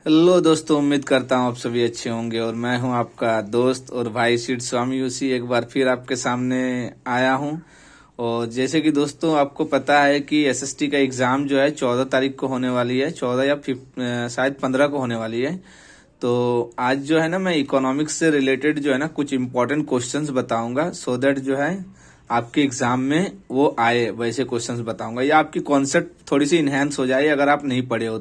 Hello दोस्तों, उम्मीद करता हूँ आप सभी अच्छे होंगे। और मैं हूँ आपका दोस्त और भाई सीड स्वामी यूसी, एक बार फिर आपके सामने आया हूँ। और जैसे कि दोस्तों आपको पता है कि एसएसटी का एग्ज़ाम जो है 14 तारीख को होने वाली है, 14 या शायद 15 को होने वाली है। तो आज जो है ना, मैं इकोनॉमिक्स से रिलेटेड जो है ना कुछ इम्पोर्टेंट क्वेश्चंस बताऊंगा, सो दैट जो है आपके एग्जाम में वो आए, वैसे क्वेश्चंस बताऊंगा या आपकी कॉन्सेप्ट थोड़ी सी इनहेंस हो जाए अगर आप नहीं पढ़े हो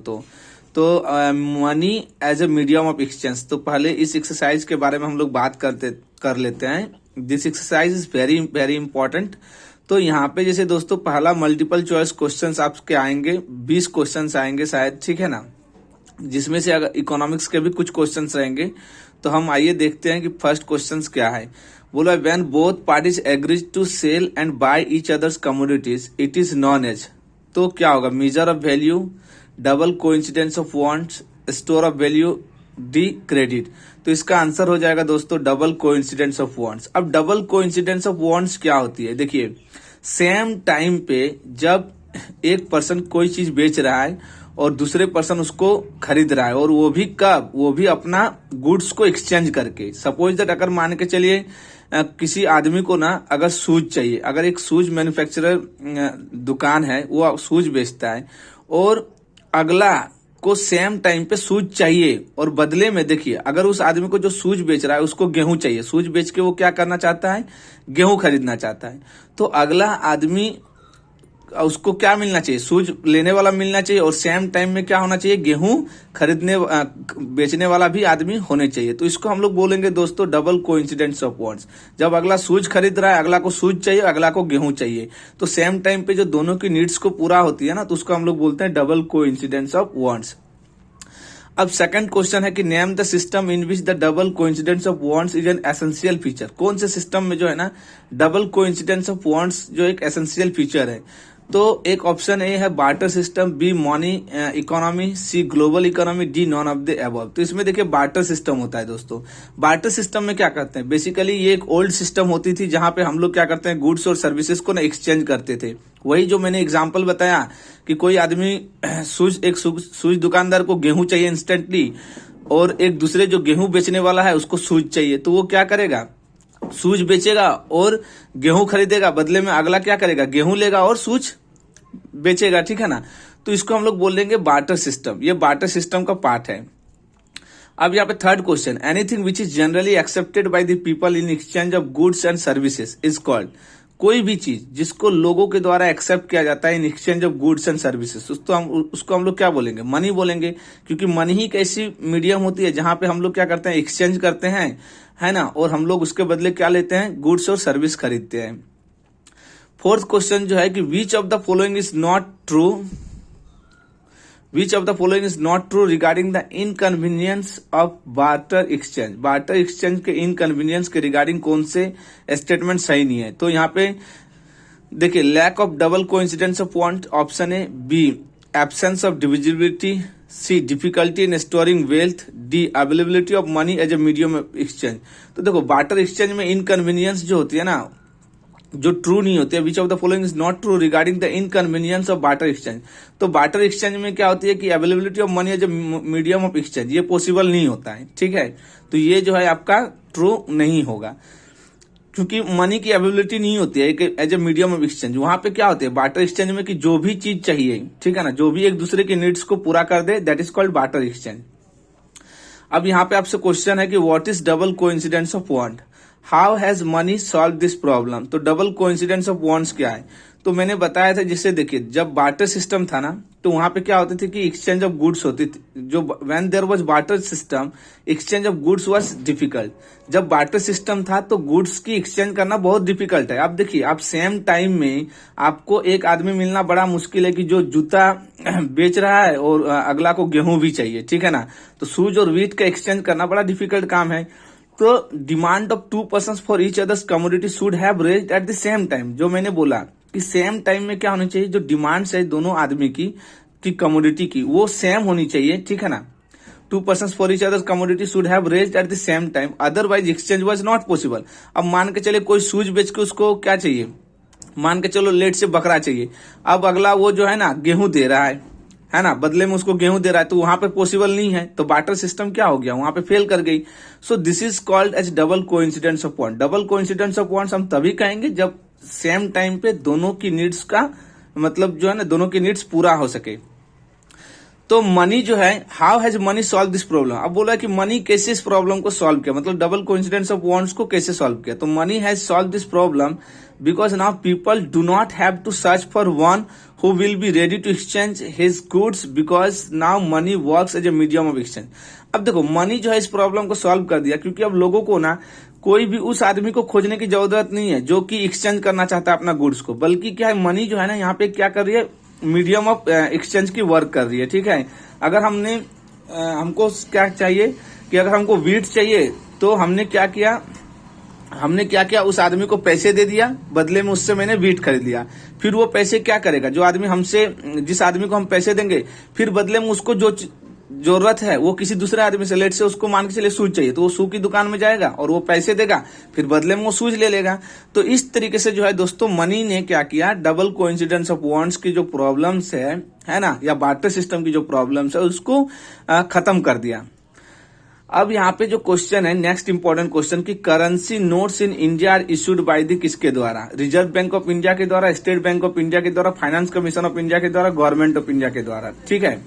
तो money as a medium of exchange. तो पहले इस एक्सरसाइज के बारे में हम लोग बात कर लेते हैं। This exercise is very very important. तो यहाँ पे जैसे दोस्तों पहला मल्टीपल चॉइस क्वेश्चंस आपके आएंगे, 20 क्वेश्चंस आएंगे शायद, ठीक है ना, जिसमें से अगर इकोनॉमिक्स के भी कुछ क्वेश्चंस रहेंगे। तो हम आइए देखते हैं कि फर्स्ट क्वेश्चंस क्या है। बोला when both parties agrees to sell and buy each others commodities it is known as. तो क्या होगा? Measure of value, double coincidence of wants, store of value, D credit. तो इसका आंसर हो जाएगा दोस्तों डबल कोइंसिडेंस ऑफ वांट्स। अब double coincidence of wants क्या होती है? देखिए, सेम टाइम पे जब एक पर्सन कोई चीज बेच रहा है और दूसरे पर्सन उसको खरीद रहा है, और वो भी कब? वो भी अपना गुड्स को एक्सचेंज करके। सपोज दैट अगर मान के चलिए किसी आदमी को ना अगर शूज चाहिए, अगर एक शूज मैन्युफैक्चरर दुकान है, वो शूज बेचता है और अगला को सेम टाइम पे शूज चाहिए, और बदले में देखिए अगर उस आदमी को जो शूज बेच रहा है उसको गेहूं चाहिए, शूज बेच के वो क्या करना चाहता है? गेहूं खरीदना चाहता है। तो अगला आदमी उसको क्या मिलना चाहिए? शूज लेने वाला मिलना चाहिए, और सेम टाइम में क्या होना चाहिए? गेहूं खरीदने बेचने वाला भी आदमी होने चाहिए। तो इसको हम लोग बोलेंगे दोस्तों डबल कोइंसिडेंस ऑफ वांट्स। जब अगला शूज खरीद रहा है, अगला को शूज चाहिए, अगला को गेहूं चाहिए, तो सेम टाइम पे जो दोनों की नीड्स को पूरा होती है ना, तो उसको हम लोग बोलते हैं डबल कोइंसिडेंस ऑफ वांट्स। अब सेकंड क्वेश्चन है कि name the system in which the double coincidence of wants is an essential feature. कौन से सिस्टम में जो है ना डबल कोइंसिडेंस ऑफ वांट्स जो एक एसेंशियल फीचर है? तो एक ऑप्शन ए है barter system, B money economy, C global economy, D none of the above. तो इसमें देखिए बार्टर सिस्टम होता है दोस्तों। बार्टर सिस्टम में क्या करते हैं? बेसिकली ये एक ओल्ड सिस्टम होती थी जहां पे हम लोग क्या करते हैं, गुड्स और सर्विसेज को ना एक्सचेंज करते थे। वही जो मैंने एग्जाम्पल बताया कि कोई आदमी सूज दुकानदार को गेहूं चाहिए इंस्टेंटली, और एक दूसरे जो गेहूं बेचने वाला है उसको सूज चाहिए, तो वो क्या करेगा? सूज बेचेगा और गेहूं खरीदेगा, बदले में अगला क्या करेगा? गेहूं लेगा और सूज बेचेगा, ठीक है ना। तो इसको हम लोग बोल देंगे बार्टर सिस्टम। ये बार्टर सिस्टम का पार्ट है। अब यहाँ पे third question, anything which is generally accepted by the people in exchange of goods and services is called. कोई भी चीज जिसको लोगों के द्वारा एक्सेप्ट किया जाता है in exchange of goods and services, उसको हम लोग क्या बोलेंगे? मनी बोलेंगे। क्योंकि मनी ही एक ऐसी मीडियम होती है जहां पे हम लोग क्या करते हैं? एक्सचेंज करते हैं, है ना, और हम लोग उसके बदले क्या लेते हैं? गुड्स और सर्विस खरीदते हैं। फोर्थ क्वेश्चन जो है कि which of the following is not true, which of the following is not true regarding the inconvenience of barter exchange. Barter exchange के इनकन्वीनियंस के रिगार्डिंग कौन से स्टेटमेंट सही नहीं है? तो यहाँ पे देखिए, lack of double coincidence of want, option A, B absence of divisibility, C difficulty in storing wealth, D availability of money as a medium of exchange. तो देखो, बार्टर एक्सचेंज में इनकन्वीनियंस जो होती है ना, जो ट्रू नहीं होती है, which of the following is not true regarding the inconvenience of barter exchange. तो बार्टर एक्सचेंज में क्या होती है कि availability of money as a medium of exchange, ये पॉसिबल नहीं होता है, ठीक है। तो ये जो है आपका ट्रू नहीं होगा, क्योंकि मनी की अवेलेबिलिटी नहीं होती है as a medium of exchange. वहां पे क्या होते हैं बार्टर एक्सचेंज में कि जो भी चीज चाहिए, ठीक है ना, जो भी एक दूसरे के नीड्स को पूरा कर दे, that is called barter exchange. अब यहाँ पे आपसे क्वेश्चन है कि what is double coincidence of want, how has money solve this problem. तो डबल कोइंसिडेंस ऑफ वांट्स क्या है? तो मैंने बताया था, जिससे देखिए जब बार्टर सिस्टम था ना, तो वहां पे क्या होती थी कि एक्सचेंज ऑफ गुड्स होती थी। जो when there was barter system, exchange of goods was difficult. जब बार्टर सिस्टम था तो गुड्स की एक्सचेंज करना बहुत डिफिकल्ट है। आप देखिए, आप सेम टाइम में आपको एक आदमी मिलना बड़ा मुश्किल है कि जो जूता बेच रहा है और अगला को गेहूं भी चाहिए, ठीक है ना। तो शूज और वीट का एक्सचेंज करना बड़ा डिफिकल्ट काम है। तो demand of two persons for each others commodity should have raised at the same time. जो मैंने बोला कि सेम टाइम में क्या होनी चाहिए, जो डिमांड्स है दोनों आदमी की कमोडिटी की, वो सेम होनी चाहिए, ठीक है ना। Two persons for each others commodity should have raised at the same time, otherwise exchange was not possible. अब मान के चले कोई शूज बेच के उसको क्या चाहिए, मान के चलो लेट से बकरा चाहिए। अब अगला वो जो है ना गेहूं दे रहा है, है ना, बदले में उसको गेहूं दे रहा है, तो वहां पे पॉसिबल नहीं है, तो बार्टर सिस्टम क्या हो गया, वहां पे फेल कर गई। So this is called as double coincidence of want. Double coincidence of wants हम तभी कहेंगे जब सेम टाइम पे दोनों की नीड्स का मतलब जो है ना, दोनों की नीड्स पूरा हो सके। तो मनी जो है, how has money solve this problem, अब बोला कि मनी कैसे इस प्रॉब्लम को सॉल्व किया, मतलब डबल कोइंसिडेंस ऑफ वांट्स को कैसे सॉल्व किया। तो money has solve this problem because now people do not have to search for one who will be ready to exchange his goods because now money works as a medium of exchange। अब देखो money जो है इस problem को solve कर दिया, क्योंकि अब लोगों को ना कोई भी उस आदमी को खोजने की जरूरत नहीं है जो कि एक्सचेंज करना चाहता है अपना गुड्स को, बल्कि क्या है, मनी जो है ना यहाँ पे क्या कर रही है, मीडियम ऑफ एक्सचेंज की वर्क कर रही है। ठीक है, अगर हमको क्या चाहिए कि अगर हमको वीट चाहिए, तो हमने क्या किया, उस आदमी को पैसे दे दिया, बदले में उससे मैंने वीट खरीद लिया। फिर वो पैसे क्या करेगा, जो आदमी जिस आदमी को हम पैसे देंगे, फिर बदले में उसको जो जरूरत है वो किसी दूसरे आदमी से, लेट से उसको मान के चले शूज चाहिए, तो वो शू की दुकान में जाएगा और वो पैसे देगा, फिर बदले में वो शूज ले लेगा। तो इस तरीके से जो है दोस्तों मनी ने क्या किया, डबल कोइंसिडेंस ऑफ वांट्स की जो प्रॉब्लम्स है ना, या बार्टर सिस्टम की जो प्रॉब्लम्स है उसको खत्म कर दिया। अब यहाँ पे जो क्वेश्चन है, नेक्स्ट इंपॉर्टेंट क्वेश्चन, की currency notes in India are issued by the किसके द्वारा, रिजर्व बैंक ऑफ इंडिया के द्वारा, स्टेट बैंक ऑफ इंडिया के द्वारा, फाइनेंस कमीशन ऑफ इंडिया के द्वारा, गवर्नमेंट ऑफ इंडिया के द्वारा। ठीक है,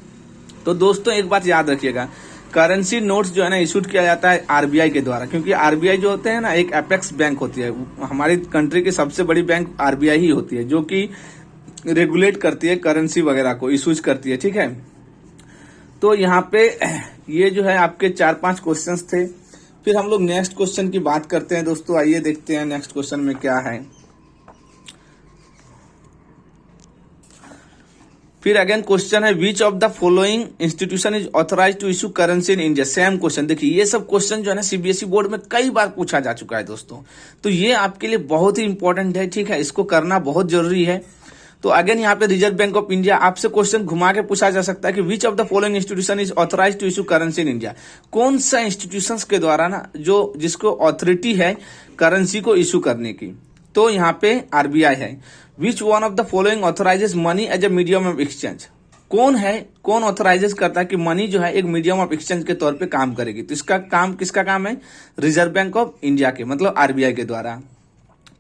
तो दोस्तों एक बात याद रखिएगा, करेंसी नोट्स जो है ना इशूड किया जाता है आरबीआई के द्वारा, क्योंकि आरबीआई जो होते हैं ना एक एपेक्स बैंक होती है, हमारी कंट्री की सबसे बड़ी बैंक आरबीआई ही होती है, जो कि रेगुलेट करती है करेंसी वगैरह को, इशूज करती है। ठीक है, तो यहाँ पे ये जो है आपके 4-5 क्वेश्चंस थे। फिर हम लोग नेक्स्ट क्वेश्चन की बात करते हैं दोस्तों, आइए देखते हैं नेक्स्ट क्वेश्चन में क्या है। फिर अगेन क्वेश्चन है, which of the following institution is authorise to issue currency in India. Same question, देखिए ये सब क्वेश्चन जो है ना सीबीएसई बोर्ड में कई बार पूछा जा चुका है दोस्तों, तो ये आपके लिए बहुत ही इंपॉर्टेंट है। ठीक है, इसको करना बहुत जरूरी है। तो अगेन यहाँ पे रिजर्व बैंक ऑफ इंडिया, आपसे क्वेश्चन घुमा के पूछा जा सकता है कि which of the following institution is authorise to issue currency in India, कौन सा इंस्टीट्यूशन के द्वारा ना जिसको ऑथोरिटी है करेंसी को इशू करने की, तो यहाँ पे आरबीआई है। Which one of the following authorises money as a medium of exchange, कौन ऑथराइजेज करता है कि मनी जो है एक मीडियम ऑफ एक्सचेंज के तौर पे काम करेगी, तो इसका काम किसका काम है, रिजर्व बैंक ऑफ इंडिया के, मतलब आरबीआई के द्वारा।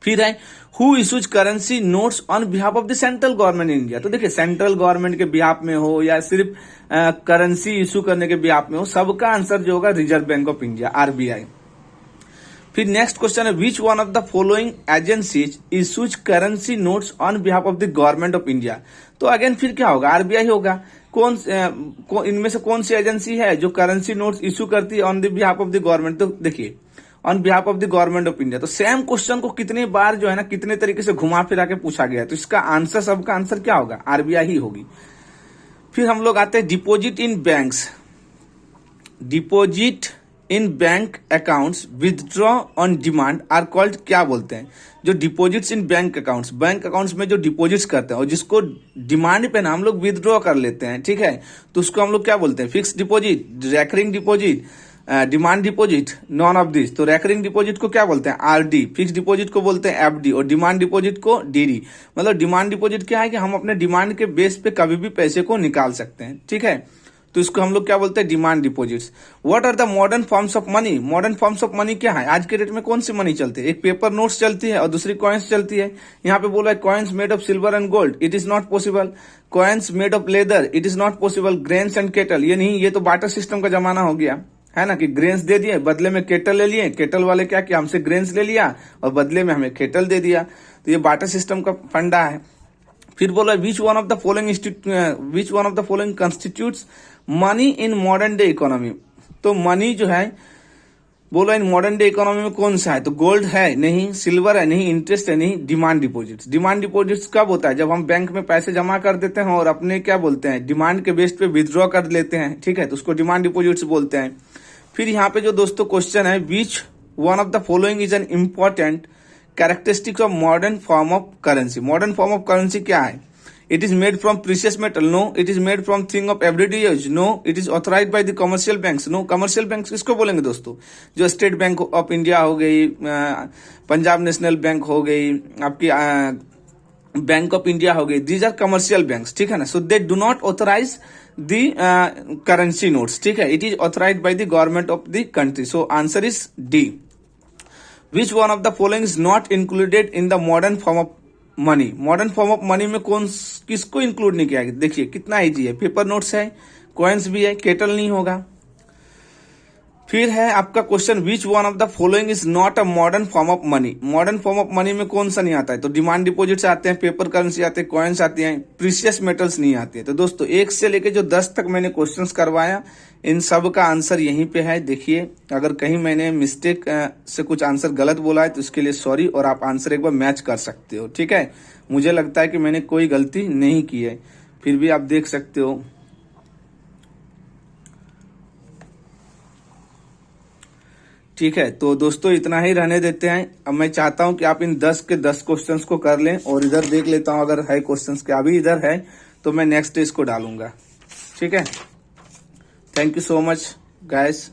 फिर है, who issues currency notes on behalf of the central government in India, तो देखिए सेंट्रल गवर्नमेंट के बिहाफ में हो या सिर्फ करेंसी इशू करने के बिहाफ में हो, सबका आंसर जो होगा reserve bank of India, RBI. फिर नेक्स्ट क्वेश्चन है, which one of the following agencies issues currency notes on behalf of the government of India, तो अगेन फिर क्या होगा, आरबीआई होगा। इनमें से कौन सी एजेंसी है जो करेंसी नोट्स इशू करती है on the behalf of the government, तो देखिए on behalf of the government of India. तो सेम क्वेश्चन को कितने बार जो है ना कितने तरीके से घुमा फिरा के पूछा गया, तो इसका आंसर, सबका आंसर क्या होगा, आरबीआई ही होगी। फिर हम लोग आते हैं deposit in banks, deposit in bank accounts withdraw on demand are called, क्या बोलते हैं, जो डिपॉजिट्स इन बैंक अकाउंट्स में जो डिपॉजिट्स करते हैं और जिसको डिमांड पे ना हम लोग विथड्रॉ कर लेते हैं, ठीक है, तो उसको हम लोग क्या बोलते हैं, fix deposit, recurring deposit, demand deposit, none of this. तो रेकरिंग डिपॉजिट को क्या बोलते हैं, आरडी, फिक्स डिपॉजिट को बोलते हैं एफडी, और डिमांड डिपॉजिट को डीडी। मतलब डिमांड डिपॉजिट क्या है कि हम अपने डिमांड के बेस पे कभी भी पैसे को निकाल सकते हैं। ठीक है, तो इसको हम लोग क्या बोलते हैं, demand deposits. What are the modern forms of money, modern forms of money क्या है, आज के डेट में कौन सी मनी चलती है, एक पेपर नोट्स चलती है और दूसरी कॉइन्स चलती है। यहाँ पे बोला है coins made of silver and gold, it is not possible. Coins made of leather, it is not possible. Grains and kettle, ये नहीं, ये तो बार्टर सिस्टम का जमाना हो गया है ना, कि ग्रेन्स दे दिए, बदले में केटल ले लिए, केटल वाले क्या किया, हमसे ग्रेन्स ले लिया और बदले में हमें केटल दे दिया। तो ये बार्टर सिस्टम का फंडा है। फिर बोला विच one of the following constitutes money in modern day economy, तो मनी जो है बोला इन मॉडर्न डे इकोनॉमी में कौन सा है, तो गोल्ड है नहीं, सिल्वर है नहीं, इंटरेस्ट है नहीं, डिमांड डिपॉजिट्स। डिमांड डिपॉजिट्स कब होता है, जब हम बैंक में पैसे जमा कर देते हैं और अपने क्या बोलते हैं, डिमांड के बेस पे विथड्रॉ कर लेते हैं। ठीक है, तो उसको डिमांड डिपॉजिट्स बोलते हैं। फिर यहाँ पे जो दोस्तों क्वेश्चन है, which one of the following is an important characteristics of modern form of currency. Modern form of currency क्या है, it is made from precious metal, no. It is made from thing of everyday use, no. It is authorise by the commercial banks, no. Commercial banks किसको बोलेंगे दोस्तों, जो state bank of India हो गई, Punjab national bank हो गई, आपकी bank of India हो गई, दीज आर कमर्शियल बैंक्स, ठीक है ना. So they do not authorise the currency notes, ठीक है. It is authorise by the government of the country. So answer is D. Which one of the following is not included in the modern form of money. Modern form of money में किसको include नहीं किया गया. देखिए कितना easy है. Paper notes है, coins भी है, केटल नहीं होगा. फिर है आपका question, which one of the following is not a modern form of money. Modern form of money में कौन सा नहीं आता है. तो डिमांड डिपॉजिट्स आते हैं, पेपर करेंसी आते हैं, कॉइन्स आती हैं, प्रीशियस मेटल्स नहीं आती है. तो दोस्तों 1 से लेके जो 10 तक मैंने क्वेश्चंस करवाया, इन सब का आंसर यहीं पे है. देखिए अगर कहीं मैंने मिस्टेक से कुछ आंसर गलत बोला है तो इसके लिए सॉरी, और आप आंसर एक बार मैच कर सकते हो, ठीक है. मुझे लगता है कि मैंने कोई गलती नहीं की है, फिर भी आप देख सकते हो. ठीक है, तो दोस्तों इतना ही रहने देते हैं. अब मैं चाहता हूं कि आप इन 10 के 10 क्वेश्चंस को कर लें, और इधर देख लेता हूं अगर है क्वेश्चंस के अभी इधर है तो मैं नेक्स्ट डे इसको डालूंगा, ठीक है. Thank you so much guys.